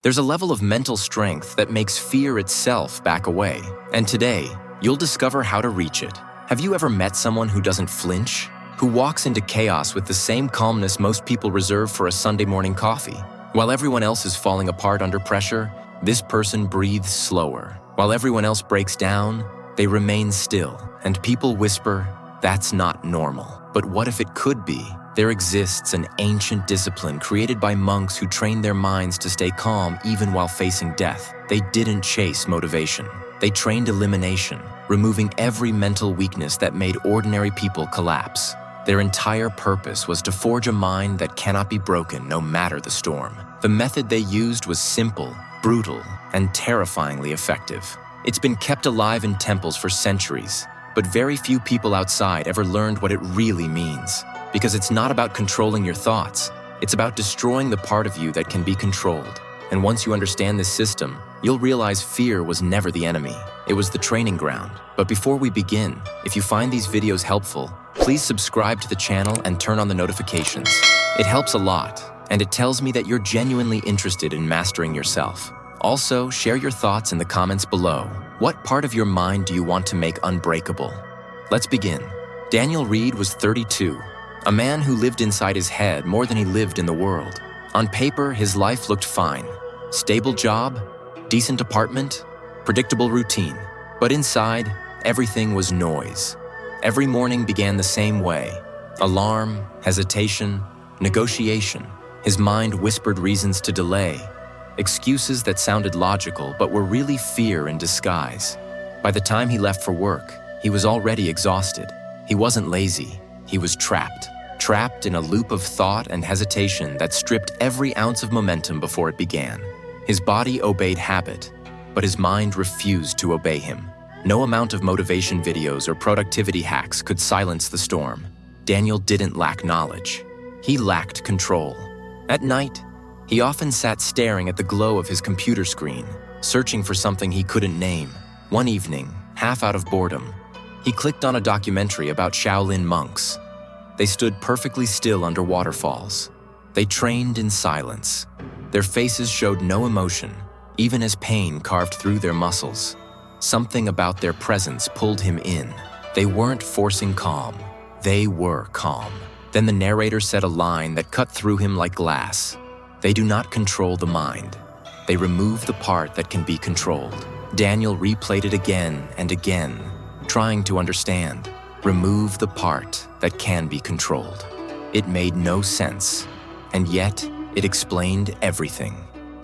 There's a level of mental strength that makes fear itself back away. And today, you'll discover how to reach it. Have you ever met someone who doesn't flinch? Who walks into chaos with the same calmness most people reserve for a Sunday morning coffee? While everyone else is falling apart under pressure, this person breathes slower. While everyone else breaks down, they remain still. And people whisper, "That's not normal." But what if it could be? There exists an ancient discipline created by monks who trained their minds to stay calm even while facing death. They didn't chase motivation. They trained elimination, removing every mental weakness that made ordinary people collapse. Their entire purpose was to forge a mind that cannot be broken no matter the storm. The method they used was simple, brutal, and terrifyingly effective. It's been kept alive in temples for centuries, but very few people outside ever learned what it really means. Because it's not about controlling your thoughts, it's about destroying the part of you that can be controlled. And once you understand this system, you'll realize fear was never the enemy. It was the training ground. But before we begin, if you find these videos helpful, please subscribe to the channel and turn on the notifications. It helps a lot, and it tells me that you're genuinely interested in mastering yourself. Also, share your thoughts in the comments below. What part of your mind do you want to make unbreakable? Let's begin. Daniel Reed was 32, a man who lived inside his head more than he lived in the world. On paper, his life looked fine. Stable job, decent apartment, predictable routine. But inside, everything was noise. Every morning began the same way. Alarm, hesitation, negotiation. His mind whispered reasons to delay, excuses that sounded logical but were really fear in disguise. By the time he left for work, he was already exhausted. He wasn't lazy, he was trapped in a loop of thought and hesitation that stripped every ounce of momentum before it began. His body obeyed habit, but his mind refused to obey him. No amount of motivation videos or productivity hacks could silence the storm. Daniel didn't lack knowledge. He lacked control. At night, he often sat staring at the glow of his computer screen, searching for something he couldn't name. One evening, half out of boredom, he clicked on a documentary about Shaolin monks. They stood perfectly still under waterfalls. They trained in silence. Their faces showed no emotion, even as pain carved through their muscles. Something about their presence pulled him in. They weren't forcing calm. They were calm. Then the narrator said a line that cut through him like glass. They do not control the mind. They remove the part that can be controlled. Daniel replayed it again and again, trying to understand. Remove the part that can be controlled. It made no sense, and yet it explained everything.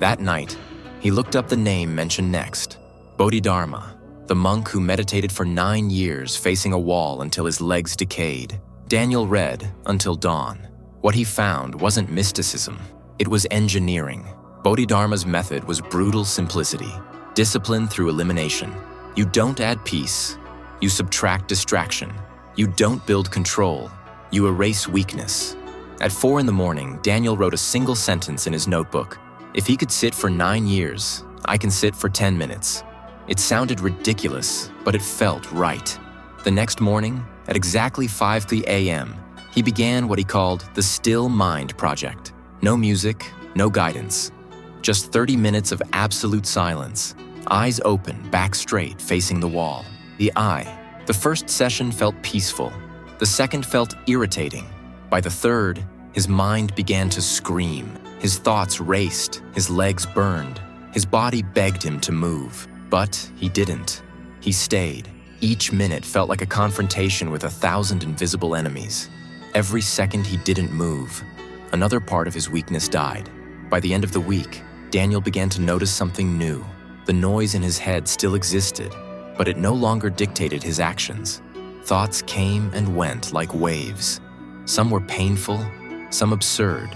That night, he looked up the name mentioned next, Bodhidharma, the monk who meditated for 9 years facing a wall until his legs decayed. Daniel read until dawn. What he found wasn't mysticism, it was engineering. Bodhidharma's method was brutal simplicity, discipline through elimination. You don't add peace, you subtract distraction. You don't build control, you erase weakness. At 4 in the morning, Daniel wrote a single sentence in his notebook. If he could sit for 9 years, I can sit for 10 minutes. It sounded ridiculous, but it felt right. The next morning, at exactly 5 a.m., he began what he called the Still Mind Project. No music, no guidance. Just 30 minutes of absolute silence. Eyes open, back straight, facing the wall. The eye. The first session felt peaceful. The second felt irritating. By the third, his mind began to scream. His thoughts raced, his legs burned. His body begged him to move, but he didn't. He stayed. Each minute felt like a confrontation with 1,000 invisible enemies. Every second he didn't move, another part of his weakness died. By the end of the week, Daniel began to notice something new. The noise in his head still existed, but it no longer dictated his actions. Thoughts came and went like waves. Some were painful, some absurd,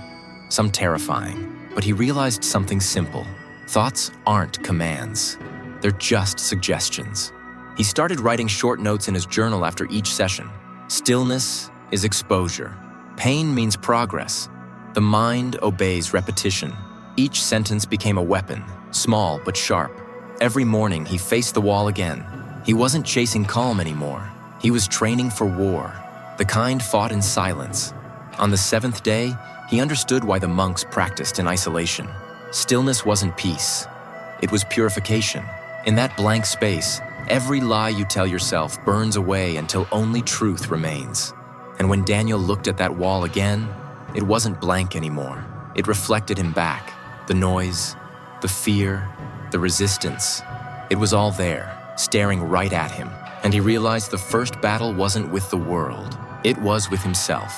some terrifying. But he realized something simple. Thoughts aren't commands. They're just suggestions. He started writing short notes in his journal after each session. Stillness is exposure. Pain means progress. The mind obeys repetition. Each sentence became a weapon, small but sharp. Every morning, he faced the wall again. He wasn't chasing calm anymore. He was training for war, the kind fought in silence. On the 7th day, he understood why the monks practiced in isolation. Stillness wasn't peace. It was purification. In that blank space, every lie you tell yourself burns away until only truth remains. And when Daniel looked at that wall again, it wasn't blank anymore. It reflected him back. The noise, the fear, the resistance. It was all there, staring right at him. And he realized the first battle wasn't with the world. It was with himself.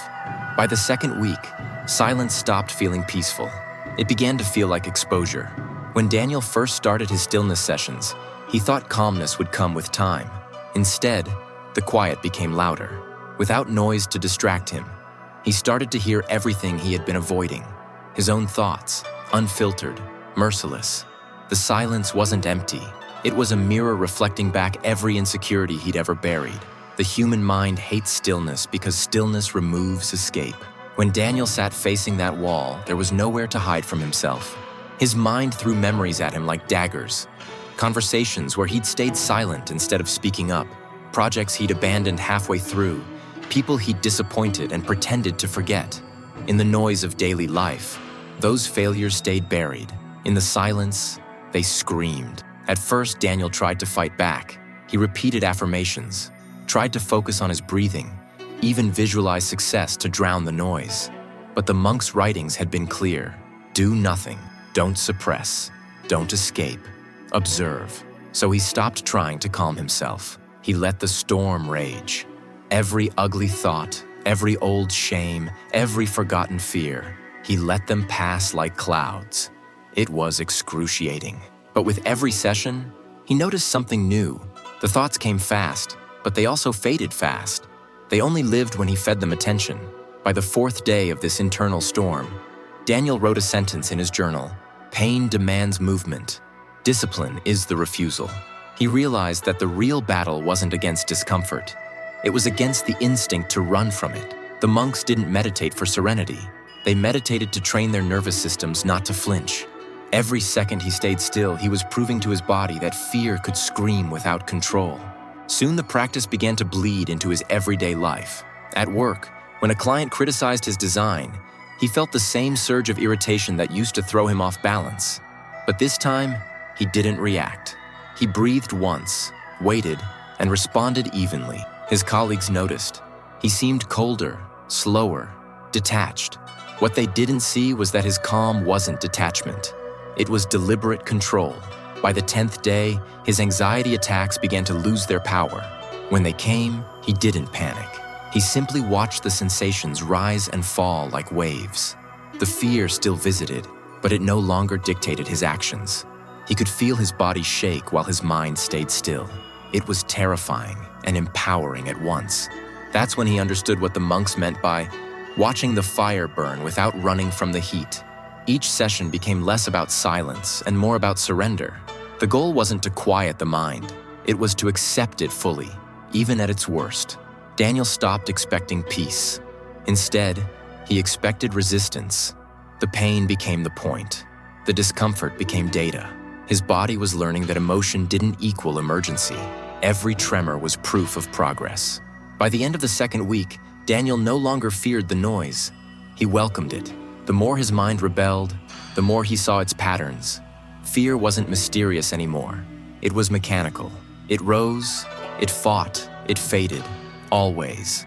By the second week, silence stopped feeling peaceful. It began to feel like exposure. When Daniel first started his stillness sessions, he thought calmness would come with time. Instead, the quiet became louder. Without noise to distract him, he started to hear everything he had been avoiding. His own thoughts, unfiltered, merciless. The silence wasn't empty. It was a mirror reflecting back every insecurity he'd ever buried. The human mind hates stillness because stillness removes escape. When Daniel sat facing that wall, there was nowhere to hide from himself. His mind threw memories at him like daggers. Conversations where he'd stayed silent instead of speaking up. Projects he'd abandoned halfway through. People he'd disappointed and pretended to forget. In the noise of daily life, those failures stayed buried. In the silence, they screamed. At first, Daniel tried to fight back. He repeated affirmations, tried to focus on his breathing, even visualized success to drown the noise. But the monk's writings had been clear. Do nothing. Don't suppress. Don't escape. Observe. So he stopped trying to calm himself. He let the storm rage. Every ugly thought, every old shame, every forgotten fear, he let them pass like clouds. It was excruciating. But with every session, he noticed something new. The thoughts came fast, but they also faded fast. They only lived when he fed them attention. By the fourth day of this internal storm, Daniel wrote a sentence in his journal. Pain demands movement. Discipline is the refusal. He realized that the real battle wasn't against discomfort. It was against the instinct to run from it. The monks didn't meditate for serenity. They meditated to train their nervous systems not to flinch. Every second he stayed still, he was proving to his body that fear could scream without control. Soon the practice began to bleed into his everyday life. At work, when a client criticized his design, he felt the same surge of irritation that used to throw him off balance. But this time, he didn't react. He breathed once, waited, and responded evenly. His colleagues noticed. He seemed colder, slower, detached. What they didn't see was that his calm wasn't detachment. It was deliberate control. By the 10th day, his anxiety attacks began to lose their power. When they came, he didn't panic. He simply watched the sensations rise and fall like waves. The fear still visited, but it no longer dictated his actions. He could feel his body shake while his mind stayed still. It was terrifying and empowering at once. That's when he understood what the monks meant by watching the fire burn without running from the heat. Each session became less about silence and more about surrender. The goal wasn't to quiet the mind. It was to accept it fully, even at its worst. Daniel stopped expecting peace. Instead, he expected resistance. The pain became the point. The discomfort became data. His body was learning that emotion didn't equal emergency. Every tremor was proof of progress. By the end of the second week, Daniel no longer feared the noise. He welcomed it. The more his mind rebelled, the more he saw its patterns. Fear wasn't mysterious anymore. It was mechanical. It rose, it fought, it faded, always.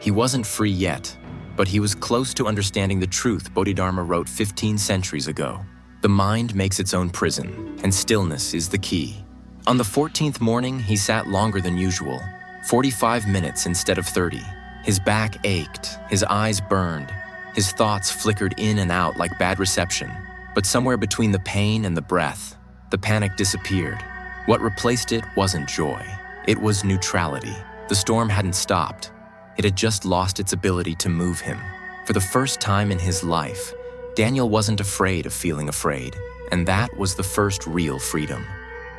He wasn't free yet, but he was close to understanding the truth Bodhidharma wrote 15 centuries ago. The mind makes its own prison, and stillness is the key. On the 14th morning, he sat longer than usual, 45 minutes instead of 30. His back ached, his eyes burned, his thoughts flickered in and out like bad reception. But somewhere between the pain and the breath, the panic disappeared. What replaced it wasn't joy. It was neutrality. The storm hadn't stopped. It had just lost its ability to move him. For the first time in his life, Daniel wasn't afraid of feeling afraid, and that was the first real freedom.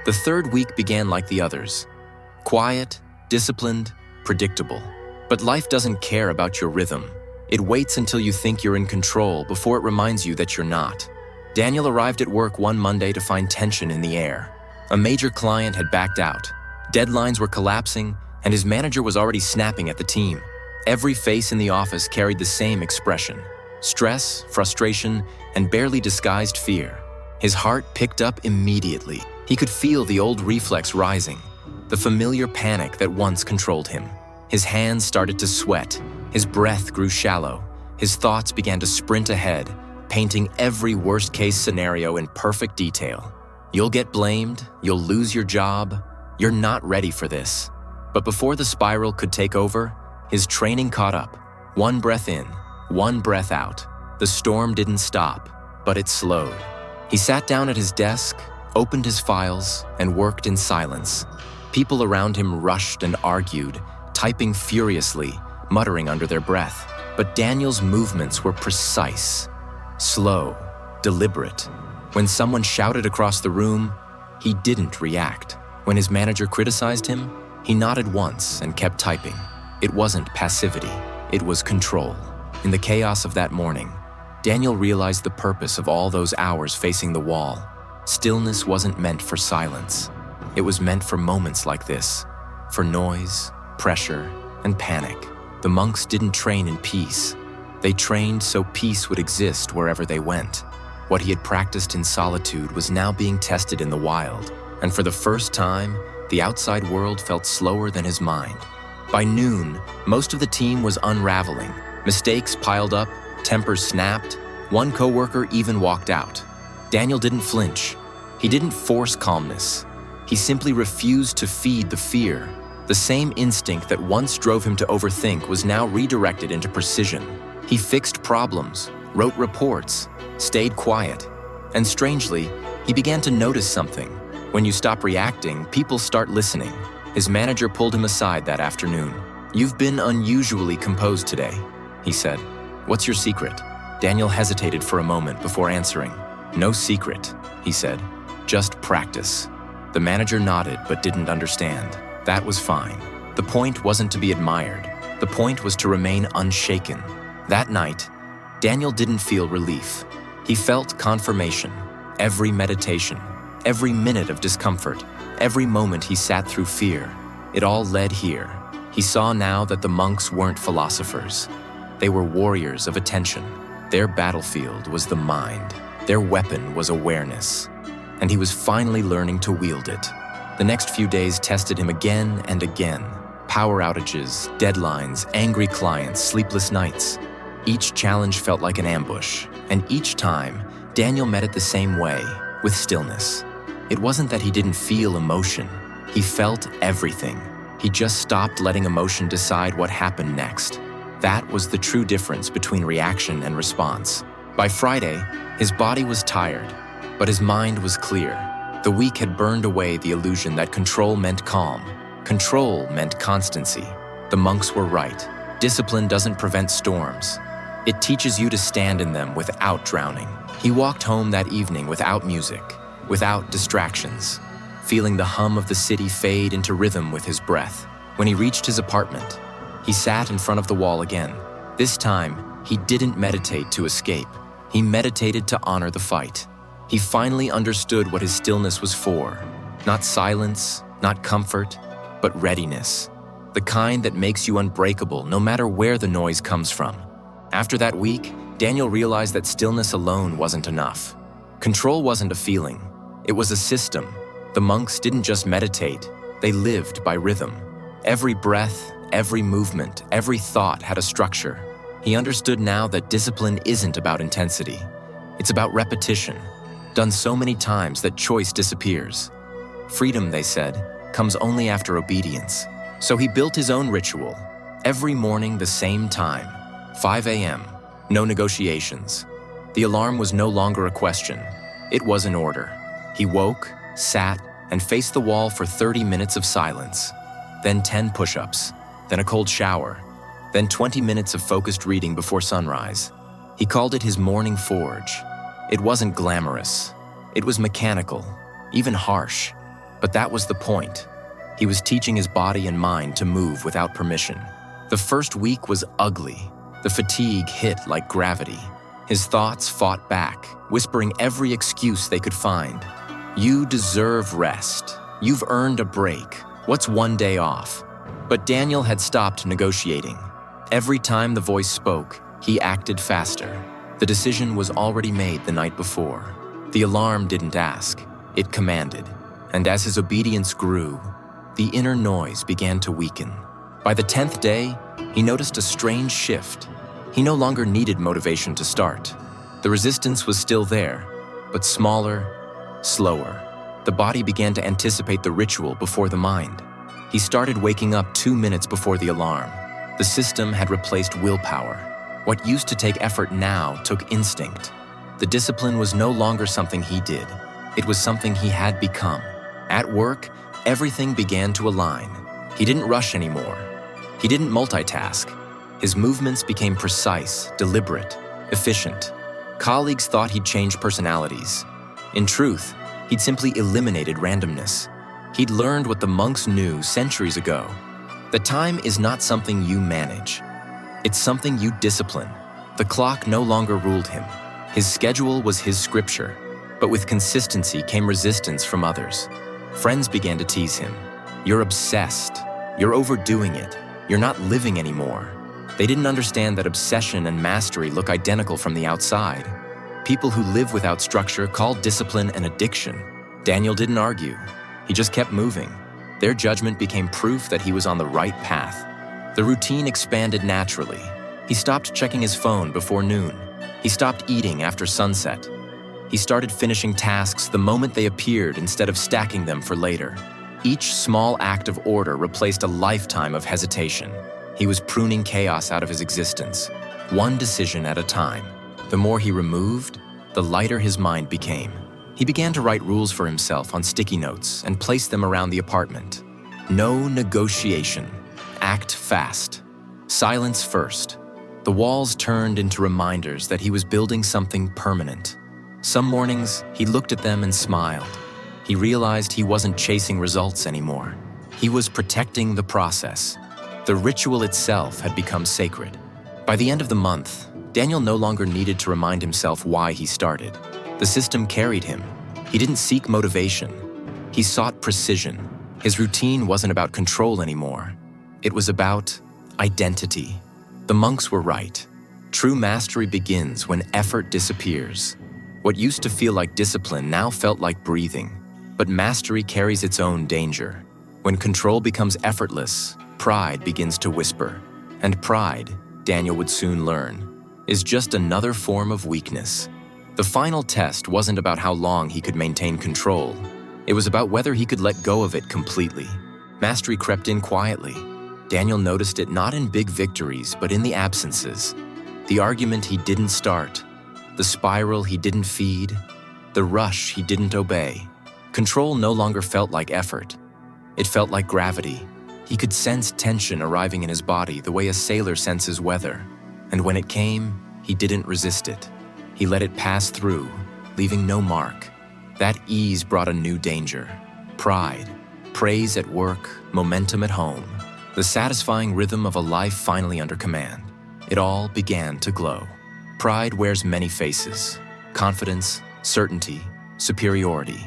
The third week began like the others. Quiet, disciplined, predictable. But life doesn't care about your rhythm. It waits until you think you're in control before it reminds you that you're not. Daniel arrived at work one Monday to find tension in the air. A major client had backed out. Deadlines were collapsing, and his manager was already snapping at the team. Every face in the office carried the same expression: stress, frustration, and barely disguised fear. His heart picked up immediately. He could feel the old reflex rising, the familiar panic that once controlled him. His hands started to sweat, his breath grew shallow, his thoughts began to sprint ahead, painting every worst-case scenario in perfect detail. You'll get blamed, you'll lose your job, you're not ready for this. But before the spiral could take over, his training caught up. One breath in, one breath out. The storm didn't stop, but it slowed. He sat down at his desk, opened his files, and worked in silence. People around him rushed and argued, typing furiously, muttering under their breath. But Daniel's movements were precise, slow, deliberate. When someone shouted across the room, he didn't react. When his manager criticized him, he nodded once and kept typing. It wasn't passivity, it was control. In the chaos of that morning, Daniel realized the purpose of all those hours facing the wall. Stillness wasn't meant for silence. It was meant for moments like this, for noise, pressure, and panic. The monks didn't train in peace. They trained so peace would exist wherever they went. What he had practiced in solitude was now being tested in the wild, and for the first time, the outside world felt slower than his mind. By noon, most of the team was unraveling. Mistakes piled up, tempers snapped. One coworker even walked out. Daniel didn't flinch. He didn't force calmness. He simply refused to feed the fear. The same instinct that once drove him to overthink was now redirected into precision. He fixed problems, wrote reports, stayed quiet. And strangely, he began to notice something. When you stop reacting, people start listening. His manager pulled him aside that afternoon. "You've been unusually composed today," he said. "What's your secret?" Daniel hesitated for a moment before answering. "No secret," he said. "Just practice." The manager nodded but didn't understand. That was fine. The point wasn't to be admired. The point was to remain unshaken. That night, Daniel didn't feel relief. He felt confirmation. Every meditation, every minute of discomfort, every moment he sat through fear, it all led here. He saw now that the monks weren't philosophers. They were warriors of attention. Their battlefield was the mind. Their weapon was awareness. And he was finally learning to wield it. The next few days tested him again and again. Power outages, deadlines, angry clients, sleepless nights. Each challenge felt like an ambush, and each time, Daniel met it the same way, with stillness. It wasn't that he didn't feel emotion. He felt everything. He just stopped letting emotion decide what happened next. That was the true difference between reaction and response. By Friday, his body was tired, but his mind was clear. The week had burned away the illusion that control meant calm. Control meant constancy. The monks were right. Discipline doesn't prevent storms. It teaches you to stand in them without drowning. He walked home that evening without music, without distractions, feeling the hum of the city fade into rhythm with his breath. When he reached his apartment, he sat in front of the wall again. This time, he didn't meditate to escape. He meditated to honor the fight. He finally understood what his stillness was for. Not silence, not comfort, but readiness. The kind that makes you unbreakable no matter where the noise comes from. After that week, Daniel realized that stillness alone wasn't enough. Control wasn't a feeling, it was a system. The monks didn't just meditate, they lived by rhythm. Every breath, every movement, every thought had a structure. He understood now that discipline isn't about intensity. It's about repetition, done so many times that choice disappears. Freedom, they said, comes only after obedience. So he built his own ritual. Every morning, the same time, 5 a.m., no negotiations. The alarm was no longer a question. It was an order. He woke, sat, and faced the wall for 30 minutes of silence. Then 10 push-ups, then a cold shower, then 20 minutes of focused reading before sunrise. He called it his morning forge. It wasn't glamorous. It was mechanical, even harsh. But that was the point. He was teaching his body and mind to move without permission. The first week was ugly. The fatigue hit like gravity. His thoughts fought back, whispering every excuse they could find. You deserve rest. You've earned a break. What's one day off? But Daniel had stopped negotiating. Every time the voice spoke, he acted faster. The decision was already made the night before. The alarm didn't ask, it commanded. And as his obedience grew, the inner noise began to weaken. By the 10th day, he noticed a strange shift. He no longer needed motivation to start. The resistance was still there, but smaller, slower. The body began to anticipate the ritual before the mind. He started waking up 2 minutes before the alarm. The system had replaced willpower. What used to take effort now took instinct. The discipline was no longer something he did. It was something he had become. At work, everything began to align. He didn't rush anymore. He didn't multitask. His movements became precise, deliberate, efficient. Colleagues thought he'd changed personalities. In truth, he'd simply eliminated randomness. He'd learned what the monks knew centuries ago. The time is not something you manage. It's something you discipline. The clock no longer ruled him. His schedule was his scripture. But with consistency came resistance from others. Friends began to tease him. You're obsessed. You're overdoing it. You're not living anymore. They didn't understand that obsession and mastery look identical from the outside. People who live without structure call discipline an addiction. Daniel didn't argue. He just kept moving. Their judgment became proof that he was on the right path. The routine expanded naturally. He stopped checking his phone before noon. He stopped eating after sunset. He started finishing tasks the moment they appeared instead of stacking them for later. Each small act of order replaced a lifetime of hesitation. He was pruning chaos out of his existence, one decision at a time. The more he removed, the lighter his mind became. He began to write rules for himself on sticky notes and place them around the apartment. No negotiation. Act fast. Silence first. The walls turned into reminders that he was building something permanent. Some mornings, he looked at them and smiled. He realized he wasn't chasing results anymore. He was protecting the process. The ritual itself had become sacred. By the end of the month, Daniel no longer needed to remind himself why he started. The system carried him. He didn't seek motivation. He sought precision. His routine wasn't about control anymore. It was about identity. The monks were right. True mastery begins when effort disappears. What used to feel like discipline now felt like breathing. But mastery carries its own danger. When control becomes effortless, pride begins to whisper. And pride, Daniel would soon learn, is just another form of weakness. The final test wasn't about how long he could maintain control. It was about whether he could let go of it completely. Mastery crept in quietly. Daniel noticed it not in big victories, but in the absences. The argument he didn't start, the spiral he didn't feed, the rush he didn't obey. Control no longer felt like effort. It felt like gravity. He could sense tension arriving in his body the way a sailor senses weather. And when it came, he didn't resist it. He let it pass through, leaving no mark. That ease brought a new danger. Pride, praise at work, momentum at home. The satisfying rhythm of a life finally under command. It all began to glow. Pride wears many faces. Confidence, certainty, superiority.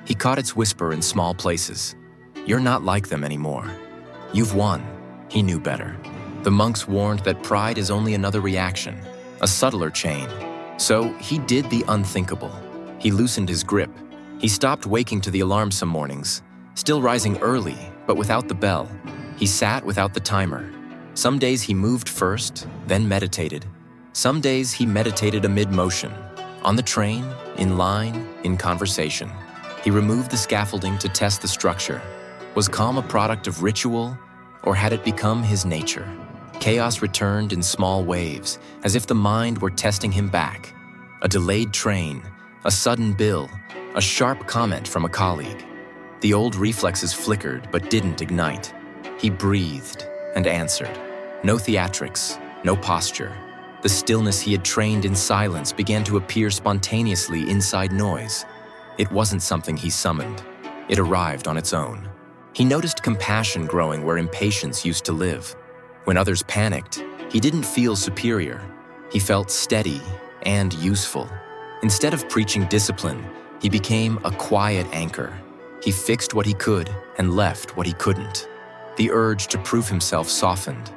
He caught its whisper in small places. You're not like them anymore. You've won. He knew better. The monks warned that pride is only another reaction, a subtler chain. So he did the unthinkable. He loosened his grip. He stopped waking to the alarm some mornings, still rising early, but without the bell. He sat without the timer. Some days he moved first, then meditated. Some days he meditated amid motion, on the train, in line, in conversation. He removed the scaffolding to test the structure. Was calm a product of ritual, or had it become his nature? Chaos returned in small waves, as if the mind were testing him back. A delayed train, a sudden bill, a sharp comment from a colleague. The old reflexes flickered but didn't ignite. He breathed and answered. No theatrics, no posture. The stillness he had trained in silence began to appear spontaneously inside noise. It wasn't something he summoned. It arrived on its own. He noticed compassion growing where impatience used to live. When others panicked, he didn't feel superior. He felt steady and useful. Instead of preaching discipline, he became a quiet anchor. He fixed what he could and left what he couldn't. The urge to prove himself softened.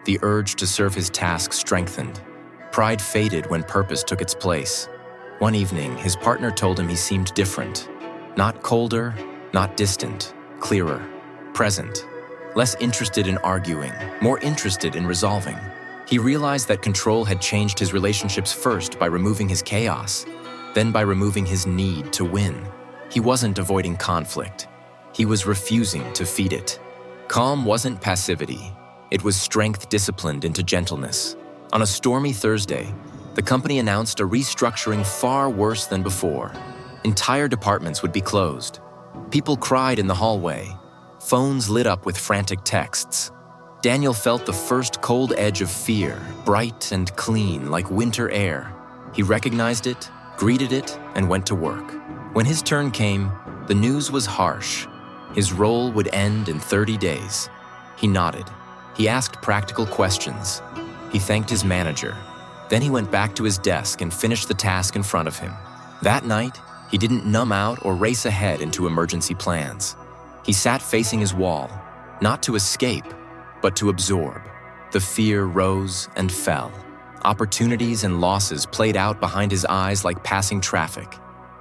The urge to serve his task strengthened. Pride faded when purpose took its place. One evening, his partner told him he seemed different. Not colder, not distant, clearer, present. Less interested in arguing, more interested in resolving. He realized that control had changed his relationships first by removing his chaos, then by removing his need to win. He wasn't avoiding conflict. He was refusing to feed it. Calm wasn't passivity. It was strength disciplined into gentleness. On a stormy Thursday, the company announced a restructuring far worse than before. Entire departments would be closed. People cried in the hallway. Phones lit up with frantic texts. Daniel felt the first cold edge of fear, bright and clean like winter air. He recognized it, greeted it, and went to work. When his turn came, the news was harsh. His role would end in 30 days. He nodded. He asked practical questions. He thanked his manager. Then he went back to his desk and finished the task in front of him. That night, he didn't numb out or race ahead into emergency plans. He sat facing his wall, not to escape, but to absorb. The fear rose and fell. Opportunities and losses played out behind his eyes like passing traffic.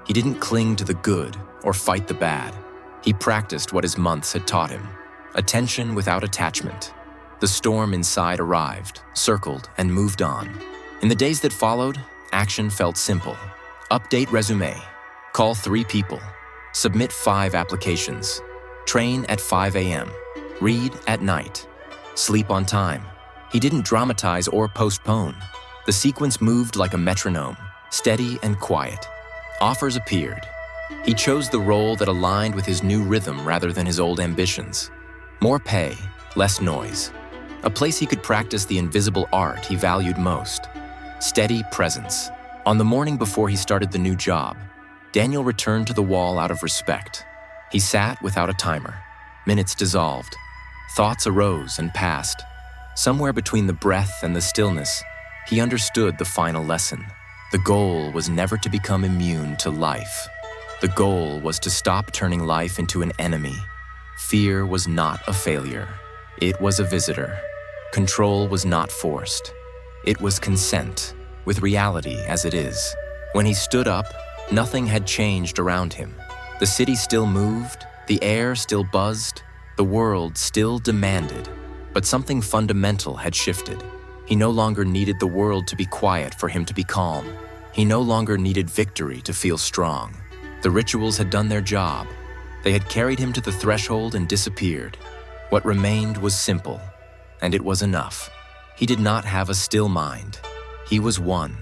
He didn't cling to the good or fight the bad. He practiced what his months had taught him. Attention without attachment. The storm inside arrived, circled, and moved on. In the days that followed, action felt simple. Update resume. Call 3 people. Submit 5 applications. Train at 5 a.m. Read at night. Sleep on time. He didn't dramatize or postpone. The sequence moved like a metronome, steady and quiet. Offers appeared. He chose the role that aligned with his new rhythm rather than his old ambitions. More pay, less noise. A place he could practice the invisible art he valued most. Steady presence. On the morning before he started the new job, Daniel returned to the wall out of respect. He sat without a timer. Minutes dissolved. Thoughts arose and passed. Somewhere between the breath and the stillness, he understood the final lesson. The goal was never to become immune to life. The goal was to stop turning life into an enemy. Fear was not a failure. It was a visitor. Control was not forced. It was consent, with reality as it is. When he stood up, nothing had changed around him. The city still moved, the air still buzzed, the world still demanded. But something fundamental had shifted. He no longer needed the world to be quiet for him to be calm. He no longer needed victory to feel strong. The rituals had done their job. They had carried him to the threshold and disappeared. What remained was simple, and it was enough. He did not have a still mind. He was one.